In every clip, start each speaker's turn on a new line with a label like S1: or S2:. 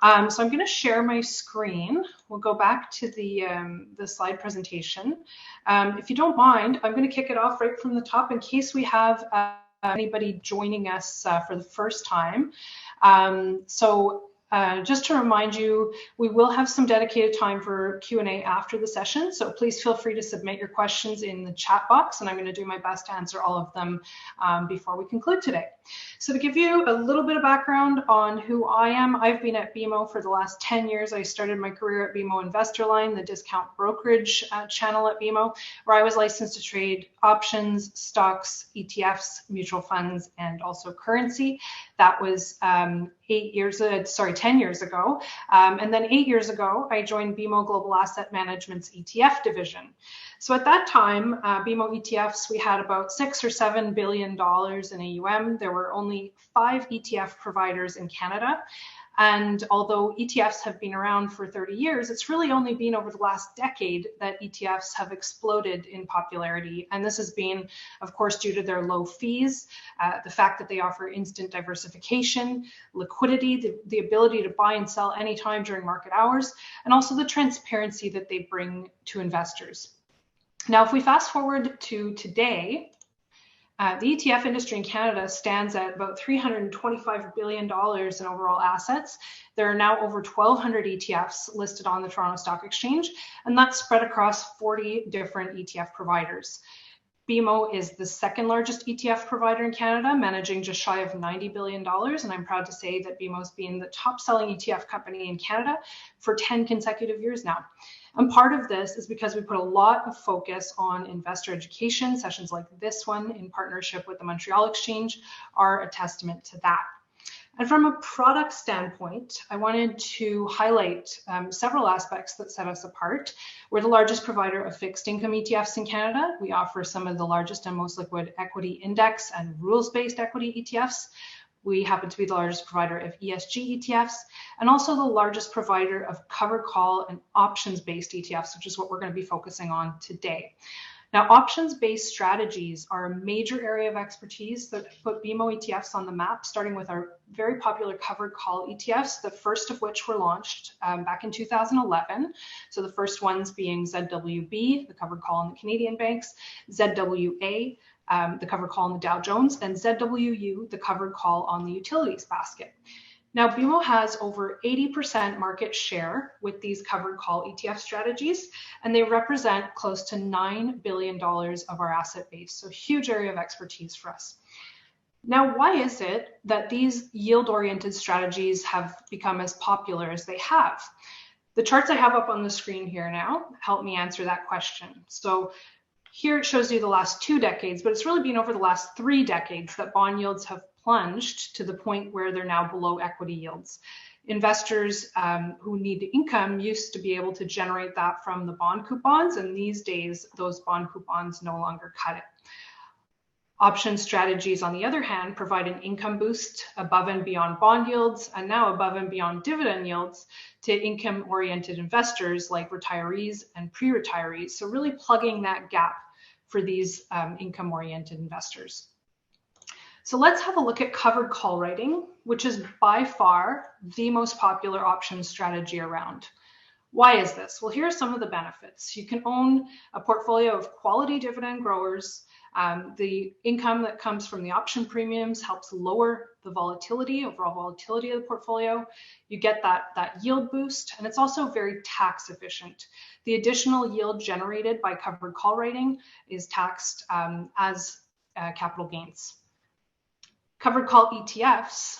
S1: So I'm going to share my screen. We'll go back to the slide presentation. If you don't mind, I'm going to kick it off right from the top in case we have anybody joining us for the first time. Just to remind you, we will have some dedicated time for Q&A after the session, so please feel free to submit your questions in the chat box, and I'm going to do my best to answer all of them before we conclude today. So to give you a little bit of background on who I am, I've been at BMO for the last 10 years. I started my career at BMO Investor Line, the discount brokerage channel at BMO, where I was licensed to trade options, stocks, ETFs, mutual funds, and also currency. That was 10 years ago. And then 8 years ago, I joined BMO Global Asset Management's ETF division. So at that time, BMO ETFs, we had about $6 or $7 billion in AUM. There were only 5 ETF providers in Canada. And although ETFs have been around for 30 years, it's really only been over the last decade that ETFs have exploded in popularity. And this has been, of course, due to their low fees, the fact that they offer instant diversification, liquidity, the ability to buy and sell anytime during market hours, and also the transparency that they bring to investors. Now, if we fast forward to today, the ETF industry in Canada stands at about $325 billion in overall assets. There are now over 1,200 ETFs listed on the Toronto Stock Exchange, and that's spread across 40 different ETF providers. BMO is the second largest ETF provider in Canada, managing just shy of $90 billion, and I'm proud to say that BMO has been the top-selling ETF company in Canada for 10 consecutive years now. And part of this is because we put a lot of focus on investor education. Sessions like this one in partnership with the Montreal Exchange are a testament to that. And from a product standpoint, I wanted to highlight several aspects that set us apart. We're the largest provider of fixed income ETFs in Canada. We offer some of the largest and most liquid equity index and rules-based equity ETFs. We happen to be the largest provider of ESG ETFs and also the largest provider of covered call and options-based ETFs, which is what we're going to be focusing on today. Now, options-based strategies are a major area of expertise that put BMO ETFs on the map, starting with our very popular covered call ETFs, the first of which were launched back in 2011. So the first ones being ZWB, the covered call on the Canadian banks, ZWA, the covered call on the Dow Jones, and ZWU, the covered call on the utilities basket. Now, BMO has over 80% market share with these covered call ETF strategies, and they represent close to $9 billion of our asset base, so huge area of expertise for us. Now, why is it that these yield-oriented strategies have become as popular as they have? The charts I have up on the screen here now help me answer that question. So here it shows you the last 2 decades, but it's really been over the last 3 decades that bond yields have plunged to the point where they're now below equity yields. Investors who need income used to be able to generate that from the bond coupons, and these days those bond coupons no longer cut it. Option strategies, on the other hand, provide an income boost above and beyond bond yields and now above and beyond dividend yields to income-oriented investors like retirees and pre-retirees. So really plugging that gap for these income-oriented investors. So let's have a look at covered call writing, which is by far the most popular option strategy around. Why is this? Well, here are some of the benefits. You can own a portfolio of quality dividend growers. The income that comes from the option premiums helps lower the volatility, overall volatility of the portfolio. You get that yield boost, and it's also very tax efficient. The additional yield generated by covered call writing is taxed as capital gains. Covered call ETFs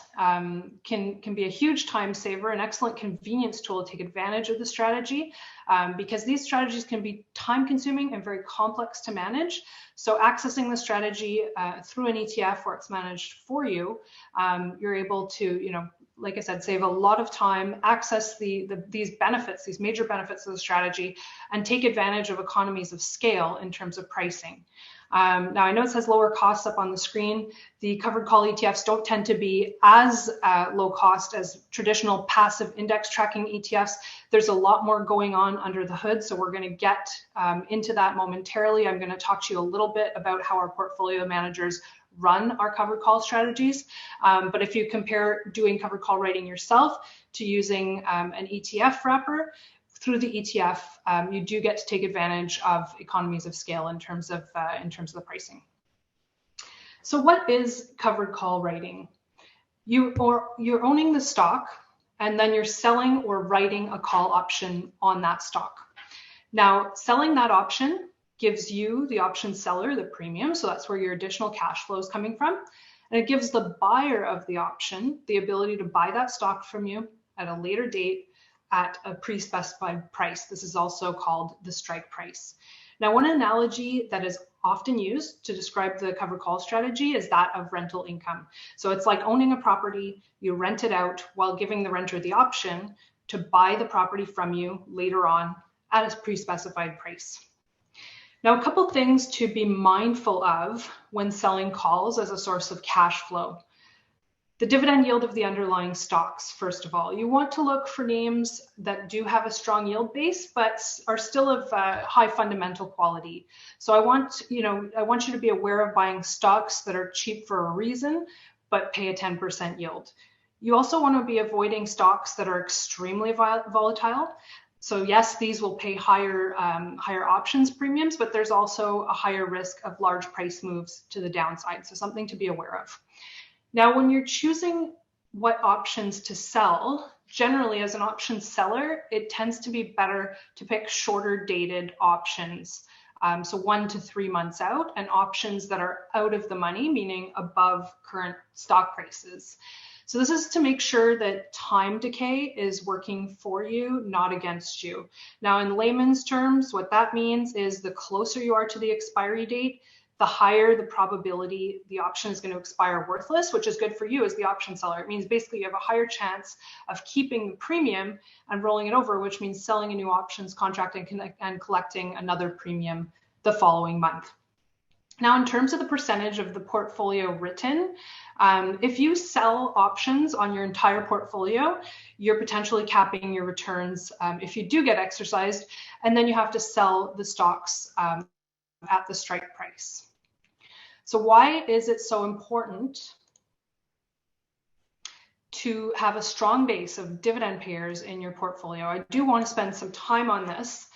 S1: can be a huge time saver, an excellent convenience tool to take advantage of the strategy because these strategies can be time consuming and very complex to manage. So accessing the strategy through an ETF where it's managed for you, you're able to, like I said, save a lot of time, access these benefits, these major benefits of the strategy, and take advantage of economies of scale in terms of pricing. Now, I know it says lower costs up on the screen. The covered call ETFs don't tend to be as low cost as traditional passive index tracking ETFs. There's a lot more going on under the hood, so we're going to get into that momentarily. I'm going to talk to you a little bit about how our portfolio managers run our covered call strategies. But if you compare doing covered call writing yourself to using an ETF wrapper, through the ETF, you do get to take advantage of economies of scale in terms of the pricing. So what is covered call writing? You're owning the stock, and then you're selling or writing a call option on that stock. Now, selling that option gives you, the option seller, the premium, so that's where your additional cash flow is coming from. And it gives the buyer of the option the ability to buy that stock from you at a later date at a pre-specified price. This is also called the strike price. Now, one analogy that is often used to describe the covered call strategy is that of rental income. So it's like owning a property, you rent it out while giving the renter the option to buy the property from you later on at a pre-specified price. Now, a couple things to be mindful of when selling calls as a source of cash flow. The dividend yield of the underlying stocks, first of all. You want to look for names that do have a strong yield base, but are still of high fundamental quality. So I want you to be aware of buying stocks that are cheap for a reason, but pay a 10% yield. You also want to be avoiding stocks that are extremely volatile. So yes, these will pay higher options premiums, but there's also a higher risk of large price moves to the downside. So something to be aware of. Now, when you're choosing what options to sell, generally as an option seller, it tends to be better to pick shorter dated options. So 1 to 3 months out, and options that are out of the money, meaning above current stock prices. So this is to make sure that time decay is working for you, not against you. Now, in layman's terms, what that means is the closer you are to the expiry date, the higher the probability the option is going to expire worthless, which is good for you as the option seller. It means basically you have a higher chance of keeping the premium and rolling it over, which means selling a new options contract and collecting another premium the following month. Now, in terms of the percentage of the portfolio written, if you sell options on your entire portfolio, you're potentially capping your returns if you do get exercised, and then you have to sell the stocks at the strike price. So why is it so important to have a strong base of dividend payers in your portfolio? I do want to spend some time on this.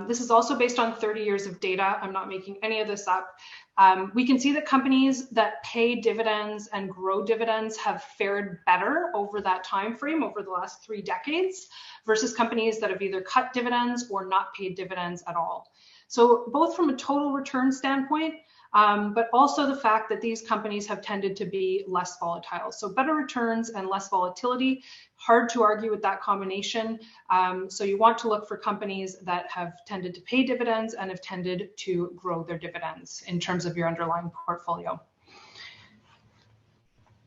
S1: This is also based on 30 years of data. I'm not making any of this up. We can see that companies that pay dividends and grow dividends have fared better over that time frame, over the last 3 decades, versus companies that have either cut dividends or not paid dividends at all. So both from a total return standpoint, but also the fact that these companies have tended to be less volatile. So better returns and less volatility, hard to argue with that combination. So you want to look for companies that have tended to pay dividends and have tended to grow their dividends in terms of your underlying portfolio.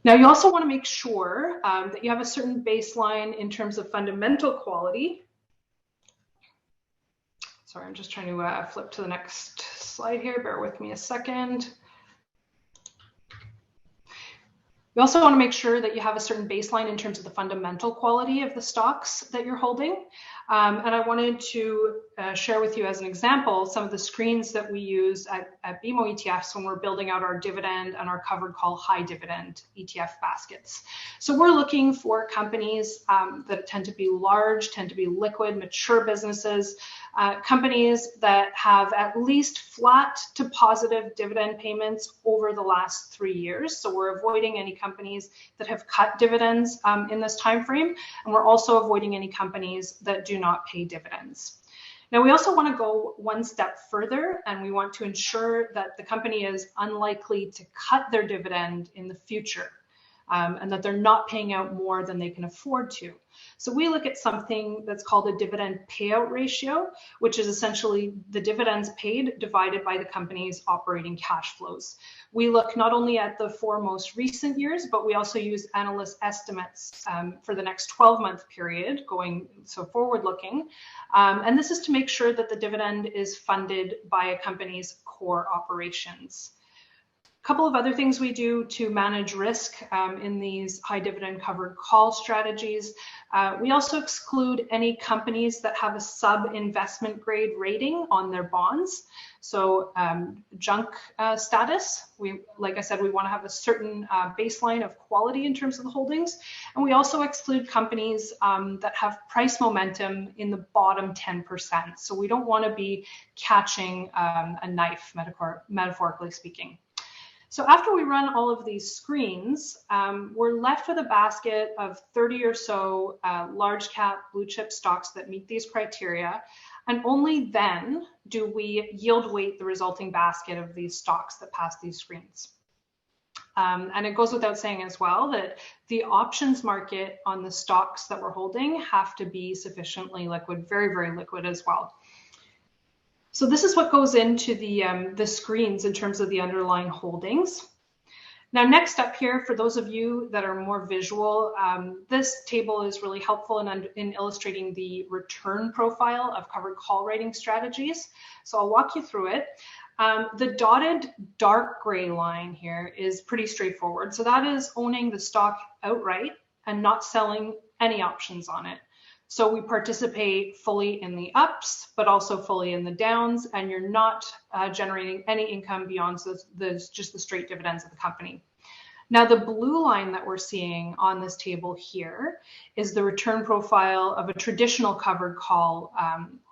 S1: Now, you also want to make sure that you have a certain baseline in terms of fundamental quality. Sorry, I'm just trying to flip to the next slide here. Bear with me a second. You also want to make sure that you have a certain baseline in terms of the fundamental quality of the stocks that you're holding. And I wanted to share with you as an example some of the screens that we use at BMO ETFs when we're building out our dividend and our covered call high dividend ETF baskets. So we're looking for companies that tend to be large, tend to be liquid, mature businesses, companies that have at least flat to positive dividend payments over the last 3 years. So we're avoiding any companies that have cut dividends in this time frame, and we're also avoiding any companies that do not pay dividends. Now, we also want to go one step further, and we want to ensure that the company is unlikely to cut their dividend in the future, and that they're not paying out more than they can afford to. So we look at something that's called a dividend payout ratio, which is essentially the dividends paid divided by the company's operating cash flows. We look not only at the 4 most recent years, but we also use analyst estimates for the next 12-month period, so forward-looking. And this is to make sure that the dividend is funded by a company's core operations. couple of other things we do to manage risk in these high dividend covered call strategies. We also exclude any companies that have a sub-investment grade rating on their bonds. So junk status, like I said, we want to have a certain baseline of quality in terms of the holdings. And we also exclude companies that have price momentum in the bottom 10%. So we don't want to be catching a knife, metaphorically speaking. So after we run all of these screens, we're left with a basket of 30 or so large cap blue chip stocks that meet these criteria. And only then do we yield weight the resulting basket of these stocks that pass these screens. And it goes without saying as well that the options market on the stocks that we're holding have to be sufficiently liquid, very, very liquid as well. So this is what goes into the screens in terms of the underlying holdings. Now, next up here, for those of you that are more visual, this table is really helpful in illustrating the return profile of covered call rating strategies. So I'll walk you through it. The dotted dark gray line here is pretty straightforward. So that is owning the stock outright and not selling any options on it. So we participate fully in the ups, but also fully in the downs, and you're not generating any income beyond just the straight dividends of the company. Now, the blue line that we're seeing on this table here is the return profile of a traditional covered call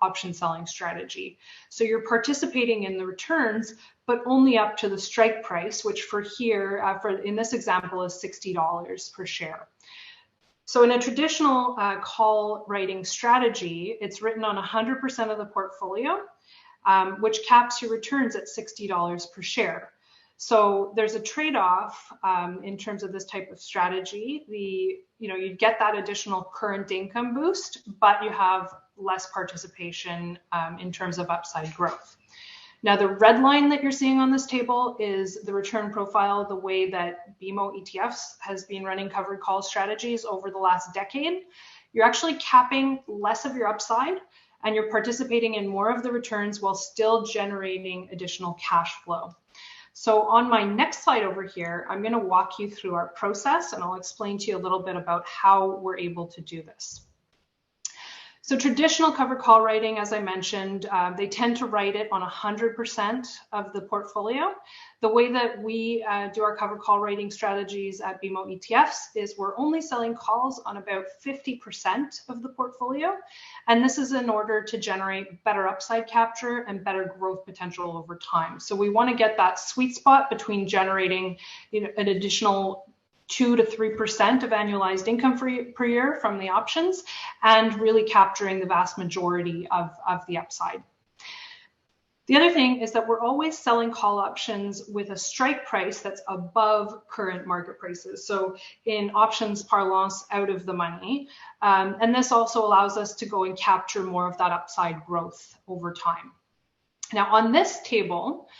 S1: option selling strategy. So you're participating in the returns, but only up to the strike price, which for here, in this example, is $60 per share. So in a traditional call writing strategy, it's written on 100% of the portfolio, which caps your returns at $60 per share. So there's a trade-off in terms of this type of strategy. You get that additional current income boost, but you have less participation in terms of upside growth. Now, the red line that you're seeing on this table is the return profile, the way that BMO ETFs has been running covered call strategies over the last decade. You're actually capping less of your upside and you're participating in more of the returns while still generating additional cash flow. So on my next slide over here, I'm going to walk you through our process and I'll explain to you a little bit about how we're able to do this. So traditional covered call writing, as I mentioned, they tend to write it on 100% of the portfolio. The way that we do our covered call writing strategies at BMO ETFs is we're only selling calls on about 50% of the portfolio. And this is in order to generate better upside capture and better growth potential over time. So we want to get that sweet spot between generating an additional 2 to 3% of annualized income per year from the options and really capturing the vast majority of the upside. The other thing is that we're always selling call options with a strike price that's above current market prices. So in options parlance, out of the money. And this also allows us to go and capture more of that upside growth over time. Now on this table,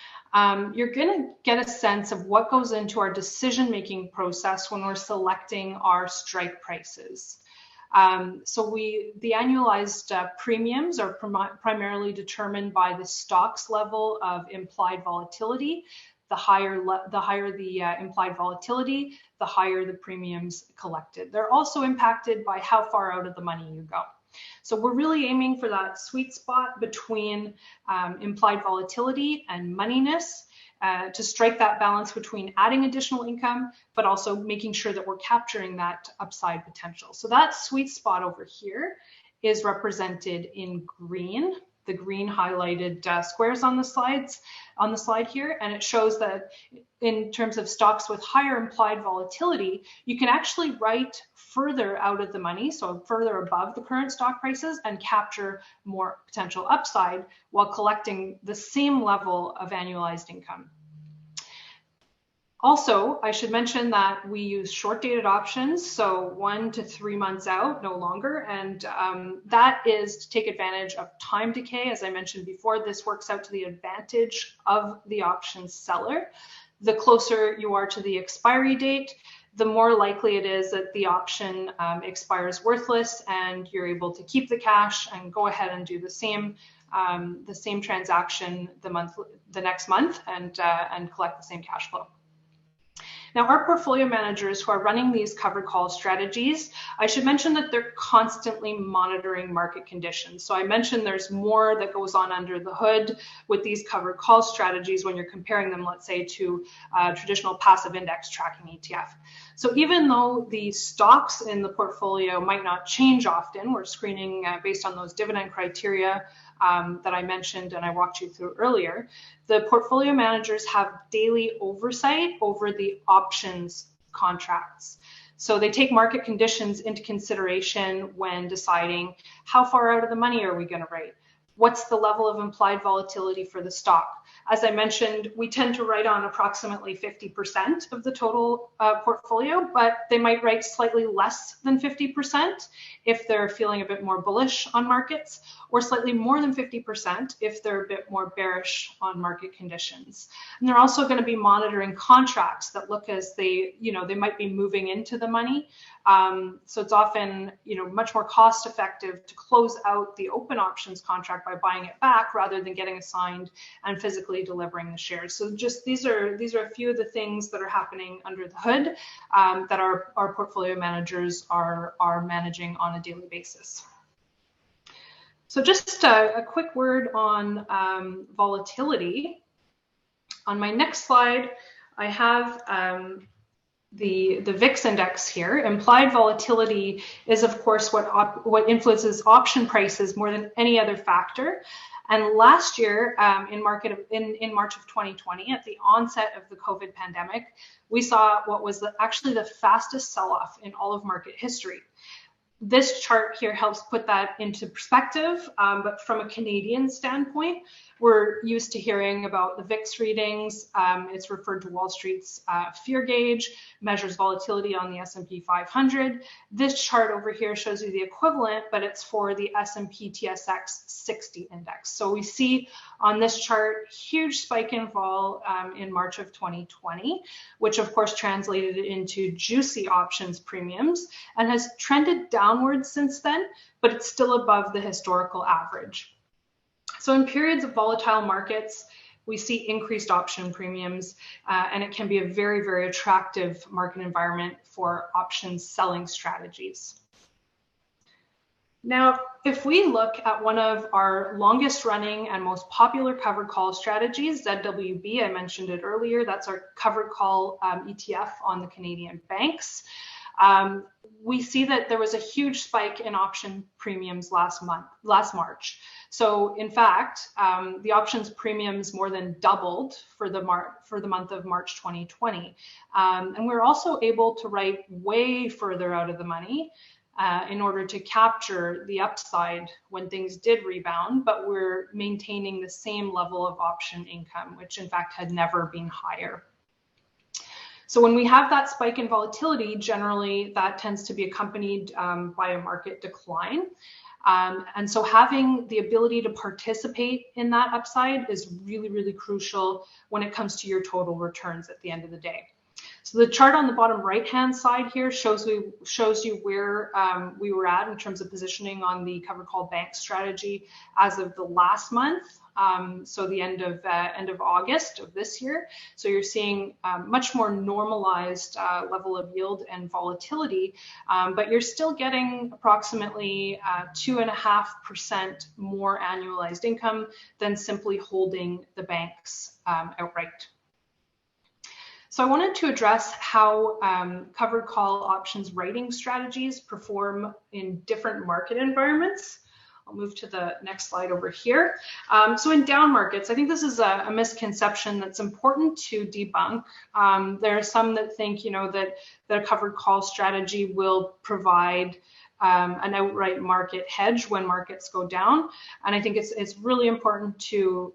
S1: you're going to get a sense of what goes into our decision-making process when we're selecting our strike prices. So the annualized premiums are primarily determined by the stock's level of implied volatility. The higher the implied volatility, the higher the premiums collected. They're also impacted by how far out of the money you go. So we're really aiming for that sweet spot between implied volatility and moneyness to strike that balance between adding additional income, but also making sure that we're capturing that upside potential. So that sweet spot over here is represented in green, the green highlighted squares on the slide here, and it shows that in terms of stocks with higher implied volatility, you can actually write further out of the money, so further above the current stock prices, and capture more potential upside while collecting the same level of annualized income. Also, I should mention that we use short-dated options, so 1 to 3 months out, no longer, and that is to take advantage of time decay. As I mentioned before, this works out to the advantage of the option seller. The closer you are to the expiry date, the more likely it is that the option expires worthless and you're able to keep the cash and go ahead and do the same transaction the next month and collect the same cash flow. Now, our portfolio managers who are running these covered call strategies, I should mention that they're constantly monitoring market conditions. So I mentioned there's more that goes on under the hood with these covered call strategies when you're comparing them, let's say, to traditional passive index tracking ETF. So even though the stocks in the portfolio might not change often, we're screening based on those dividend criteria that I mentioned and I walked you through earlier, the portfolio managers have daily oversight over the options contracts. So they take market conditions into consideration when deciding how far out of the money are we going to write? What's the level of implied volatility for the stock? As I mentioned, we tend to write on approximately 50% of the total portfolio, but they might write slightly less than 50% if they're feeling a bit more bullish on markets, or slightly more than 50% if they're a bit more bearish on market conditions. And they're also going to be monitoring contracts that look as they might be moving into the money. So it's often, much more cost effective to close out the open options contract by buying it back rather than getting assigned and physically delivering the shares. So just these are a few of the things that are happening under the hood that our portfolio managers are managing on a daily basis. So just a quick word on volatility. On my next slide, I have the VIX index here. Implied volatility is, of course, what influences option prices more than any other factor. And last year, in March of 2020, at the onset of the COVID pandemic, we saw what was actually the fastest sell-off in all of market history. This chart here helps put that into perspective, but from a Canadian standpoint, we're used to hearing about the VIX readings. It's referred to Wall Street's fear gauge, measures volatility on the S&P 500. This chart over here shows you the equivalent, but it's for the S&P TSX 60 index. So we see on this chart, huge spike in vol in March of 2020, which of course translated into juicy options premiums and has trended downwards since then, but it's still above the historical average. So in periods of volatile markets, we see increased option premiums, and it can be a very, very attractive market environment for options selling strategies. Now, if we look at one of our longest running and most popular covered call strategies, ZWB, I mentioned it earlier, that's our covered call ETF on the Canadian banks. We see that there was a huge spike in option premiums last March. So in fact, the options premiums more than doubled for the month of March 2020. And we're also able to write way further out of the money in order to capture the upside when things did rebound, but we're maintaining the same level of option income, which in fact had never been higher. So when we have that spike in volatility, generally that tends to be accompanied by a market decline. And so having the ability to participate in that upside is really, really crucial when it comes to your total returns at the end of the day. So the chart on the bottom right-hand side here shows you where we were at in terms of positioning on the covered call bank strategy as of the last month. So the end of August of this year. So you're seeing much more normalized level of yield and volatility, but you're still getting approximately 2.5% more annualized income than simply holding the banks outright. So I wanted to address how covered call options writing strategies perform in different market environments. I'll move to the next slide over here. So in down markets, I think this is a misconception that's important to debunk. There are some that think, that a covered call strategy will provide an outright market hedge when markets go down. And I think it's really important to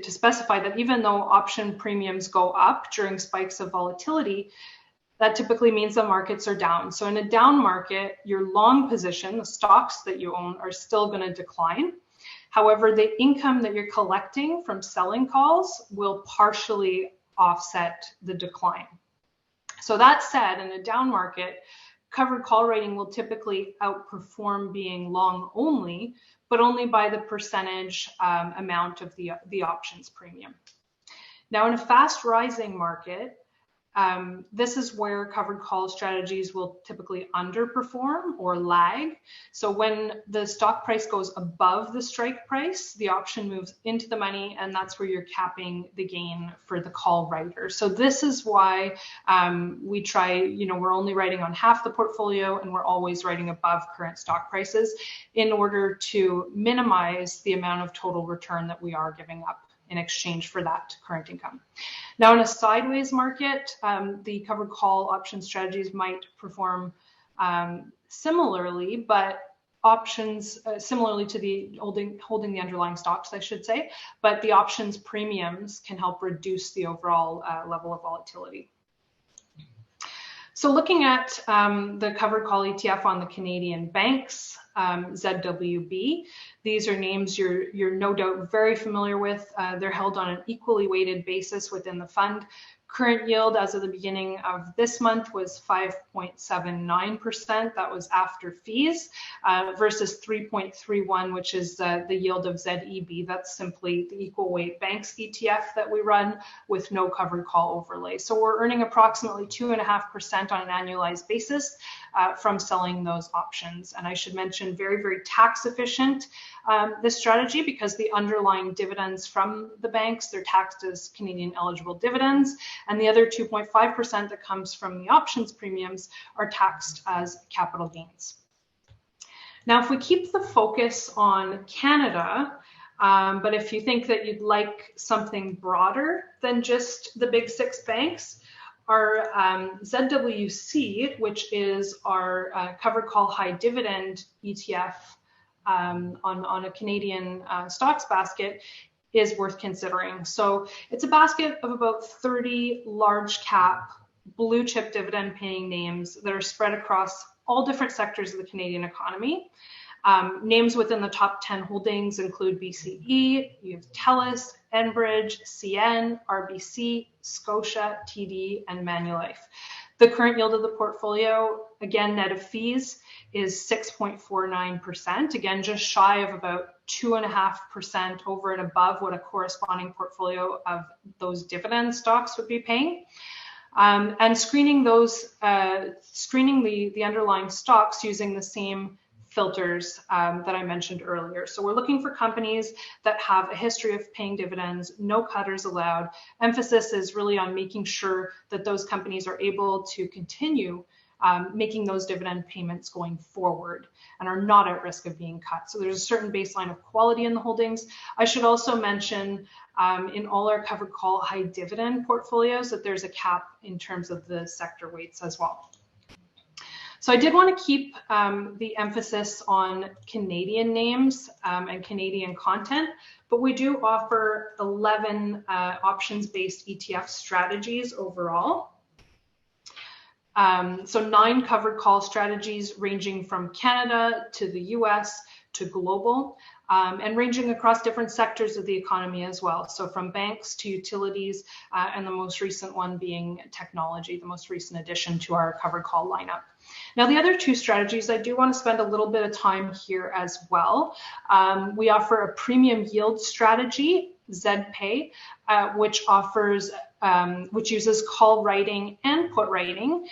S1: specify that even though option premiums go up during spikes of volatility, that typically means the markets are down. So in a down market, your long position, the stocks that you own, are still going to decline. However, the income that you're collecting from selling calls will partially offset the decline. So that said, in a down market, covered call writing will typically outperform being long only, but only by the percentage amount of the options premium. Now, in a fast rising market, This is where covered call strategies will typically underperform or lag. So when the stock price goes above the strike price, the option moves into the money, and that's where you're capping the gain for the call writer. So this is why we try, we're only writing on half the portfolio, and we're always writing above current stock prices in order to minimize the amount of total return that we are giving up in exchange for that current income. Now, in a sideways market, the covered call option strategies might perform similarly, but options similarly to the holding the underlying stocks, I should say, but the options premiums can help reduce the overall level of volatility. So looking at the covered call ETF on the Canadian banks, ZWB, these are names you're no doubt very familiar with. They're held on an equally weighted basis within the fund. Current yield as of the beginning of this month was 5.79%. That was after fees, versus 3.31, which is the yield of ZEB. That's simply the equal weight banks ETF that we run with no covered call overlay. So we're earning approximately 2.5% on an annualized basis from selling those options. And I should mention, very, very tax efficient, this strategy, because the underlying dividends from the banks, they're taxed as Canadian eligible dividends, and the other 2.5% that comes from the options premiums are taxed as capital gains. Now, if we keep the focus on Canada, but if you think that you'd like something broader than just the big six banks, our ZWC, which is our covered call high dividend ETF on a Canadian stocks basket, is worth considering. So it's a basket of about 30 large cap blue chip dividend paying names that are spread across all different sectors of the Canadian economy. Names within the top 10 holdings include BCE, you have TELUS, Enbridge, CN, RBC, Scotia, TD, and Manulife. The current yield of the portfolio, again, net of fees, is 6.49%, again, just shy of about 2.5% over and above what a corresponding portfolio of those dividend stocks would be paying. And screening those, the underlying stocks using the same filters that I mentioned earlier. So we're looking for companies that have a history of paying dividends, no cutters allowed. Emphasis is really on making sure that those companies are able to continue making those dividend payments going forward and are not at risk of being cut. So there's a certain baseline of quality in the holdings. I should also mention in all our covered call high dividend portfolios that there's a cap in terms of the sector weights as well. So I did want to keep the emphasis on Canadian names and Canadian content, but we do offer 11 options-based ETF strategies overall. So 9 covered call strategies ranging from Canada to the US to global, and ranging across different sectors of the economy as well. So from banks to utilities, and the most recent one being technology, the most recent addition to our covered call lineup. Now, the other 2 strategies, I do want to spend a little bit of time here as well. We offer a premium yield strategy, ZPay, which uses call writing and put writing,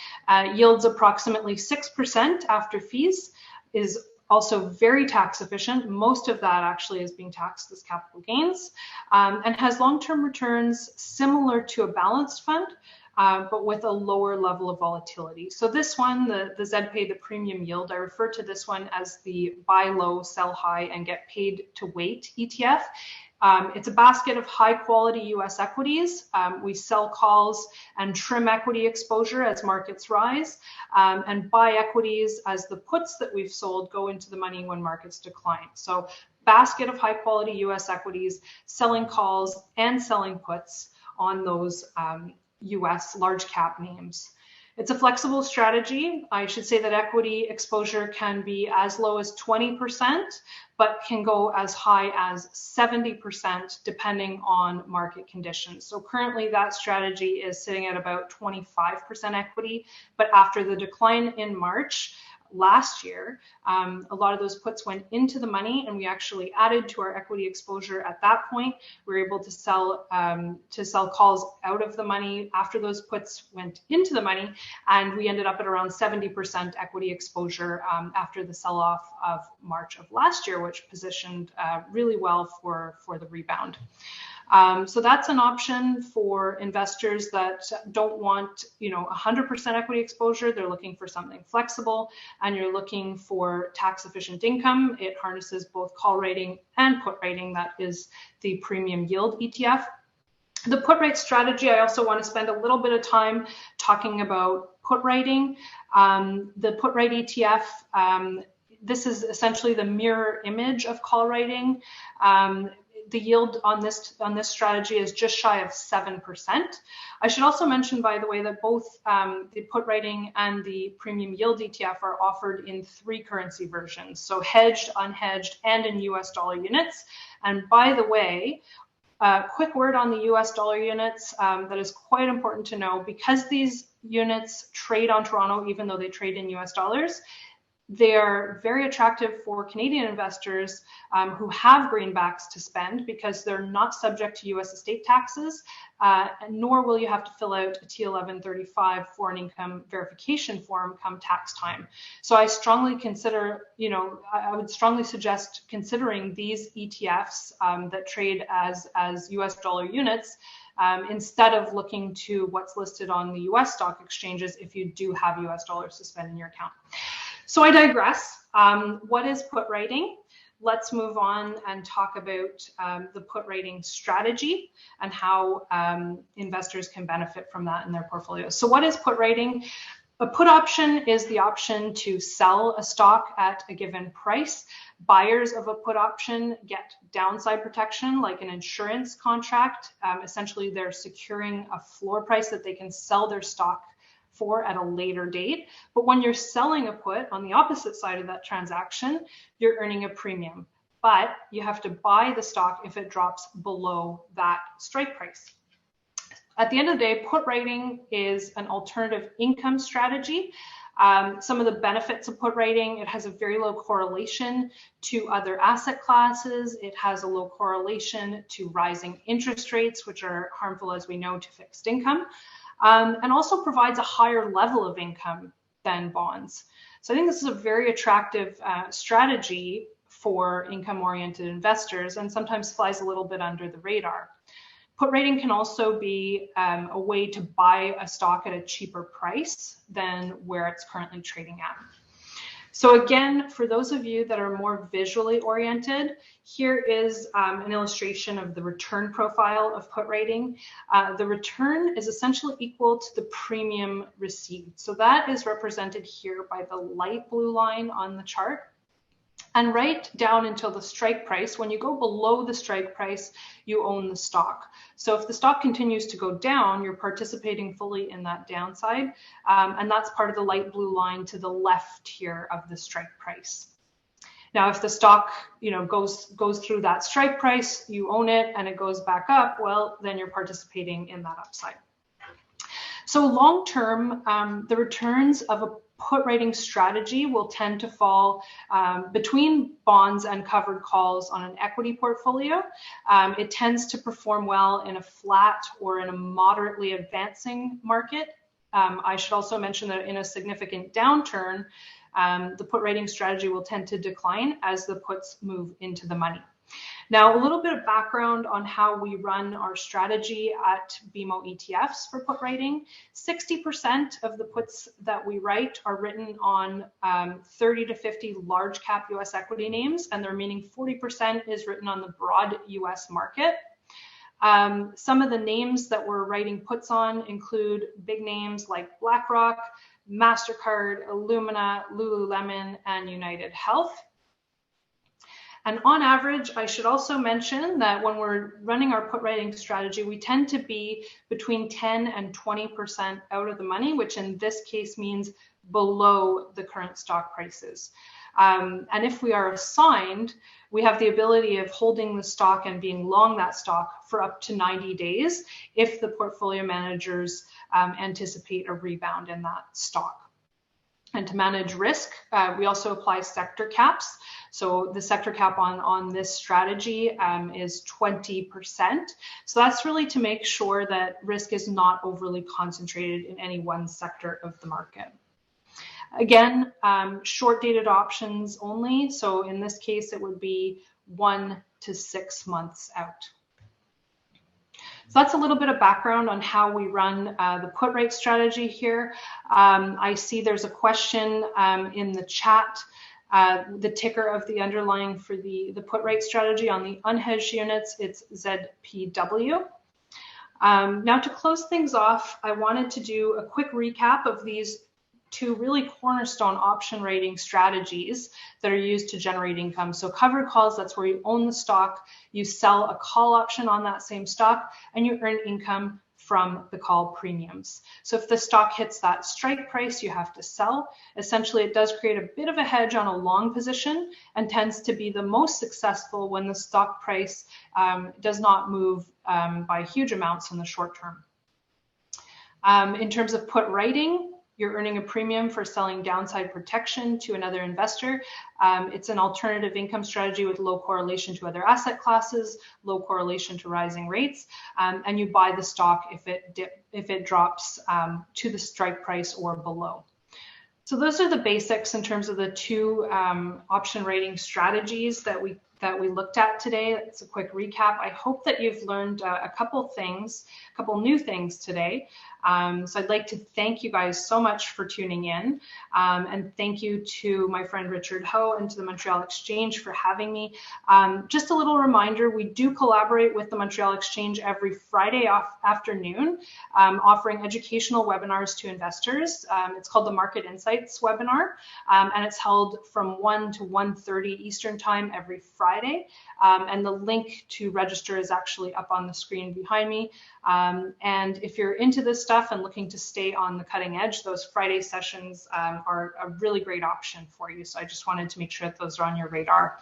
S1: yields approximately 6% after fees, is also very tax efficient. Most of that actually is being taxed as capital gains, and has long-term returns similar to a balanced fund, but with a lower level of volatility. So this one, the ZPay, the premium yield, I refer to this one as the buy low, sell high, and get paid to wait ETF. It's a basket of high quality US equities. We sell calls and trim equity exposure as markets rise, and buy equities as the puts that we've sold go into the money when markets decline. So basket of high quality US equities, selling calls and selling puts on those US large cap names. It's a flexible strategy. I should say that equity exposure can be as low as 20%, but can go as high as 70% depending on market conditions. So currently that strategy is sitting at about 25% equity, but after the decline in March, last year, a lot of those puts went into the money, and we actually added to our equity exposure at that point. We were able to sell calls out of the money after those puts went into the money, and we ended up at around 70% equity exposure after the sell-off of March of last year, which positioned really well for the rebound. So that's an option for investors that don't want, 100% equity exposure. They're looking for something flexible, and you're looking for tax efficient income. It harnesses both call rating and put rating. That is the premium yield ETF. The put rate strategy, I also want to spend a little bit of time talking about put rating. The put rate ETF, this is essentially the mirror image of call rating. The yield on this strategy is just shy of 7%. I should also mention, by the way, that both the put rating and the premium yield ETF are offered in 3 currency versions, so hedged, unhedged, and in US dollar units. And by the way, quick word on the US dollar units that is quite important to know, because these units trade on Toronto, even though they trade in US dollars. They are very attractive for Canadian investors who have greenbacks to spend, because they're not subject to US estate taxes, nor will you have to fill out a T1135 foreign income verification form come tax time. So I strongly consider, I would strongly suggest considering these ETFs that trade as US dollar units instead of looking to what's listed on the US stock exchanges if you do have US dollars to spend in your account. So I digress. What is put rating? Let's move on and talk about the put rating strategy and how investors can benefit from that in their portfolios. So what is put rating? A put option is the option to sell a stock at a given price. Buyers of a put option get downside protection like an insurance contract. Essentially, they're securing a floor price that they can sell their stock for at a later date. But when you're selling a put on the opposite side of that transaction, you're earning a premium, but you have to buy the stock if it drops below that strike price. At the end of the day, put rating is an alternative income strategy. Some of the benefits of put rating: it has a very low correlation to other asset classes. It has a low correlation to rising interest rates, which are harmful, as we know, to fixed income. And also provides a higher level of income than bonds. So I think this is a very attractive strategy for income-oriented investors, and sometimes flies a little bit under the radar. Put rating can also be a way to buy a stock at a cheaper price than where it's currently trading at. So again, for those of you that are more visually oriented, here is an illustration of the return profile of put rating. The return is essentially equal to the premium received. So that is represented here by the light blue line on the chart. And right down until the strike price. When you go below the strike price, you own the stock. So if the stock continues to go down, you're participating fully in that downside. And that's part of the light blue line to the left here of the strike price. Now, if the stock, goes through that strike price, you own it, and it goes back up, well, then you're participating in that upside. So long term, the returns of a put rating strategy will tend to fall between bonds and covered calls on an equity portfolio. It tends to perform well in a flat or in a moderately advancing market. I should also mention that in a significant downturn, the put rating strategy will tend to decline as the puts move into the money. Now, a little bit of background on how we run our strategy at BMO ETFs for put rating. 60% of the puts that we write are written on 30 to 50 large cap US equity names, and the remaining 40% is written on the broad US market. Some of the names that we're writing puts on include big names like BlackRock, MasterCard, Illumina, Lululemon, and United Health. And on average, I should also mention that when we're running our put rating strategy, we tend to be between 10 and 20% out of the money, which in this case means below the current stock prices. And if we are assigned, we have the ability of holding the stock and being long that stock for up to 90 days if the portfolio managers anticipate a rebound in that stock. And to manage risk, we also apply sector caps. So the sector cap on this strategy is 20%. So that's really to make sure that risk is not overly concentrated in any one sector of the market. Again, short dated options only. So in this case, it would be 1 to 6 months out. So that's a little bit of background on how we run the put rate strategy here. I see there's a question in the chat, the ticker of the underlying for the put rate strategy on the unhedged units, it's ZPW. Now to close things off, I wanted to do a quick recap of these two really cornerstone option rating strategies that are used to generate income. So covered calls, that's where you own the stock, you sell a call option on that same stock, and you earn income from the call premiums. So if the stock hits that strike price, you have to sell. Essentially, it does create a bit of a hedge on a long position and tends to be the most successful when the stock price does not move by huge amounts in the short term. In terms of put writing, you're earning a premium for selling downside protection to another investor. It's an alternative income strategy with low correlation to other asset classes, low correlation to rising rates, and you buy the stock if it drops to the strike price or below. So those are the basics in terms of the two option rating strategies that we looked at today. It's a quick recap. I hope that you've learned a couple new things today. So I'd like to thank you guys so much for tuning in, and thank you to my friend Richard Ho and to the Montreal Exchange for having me. Just a little reminder, we do collaborate with the Montreal Exchange every Friday afternoon, offering educational webinars to investors. It's called the Market Insights webinar, and it's held from 1 to 1:30 Eastern Time every Friday. And the link to register is actually up on the screen behind me. And if you're into this stuff and looking to stay on the cutting edge, those Friday sessions are a really great option for you. So I just wanted to make sure that those are on your radar.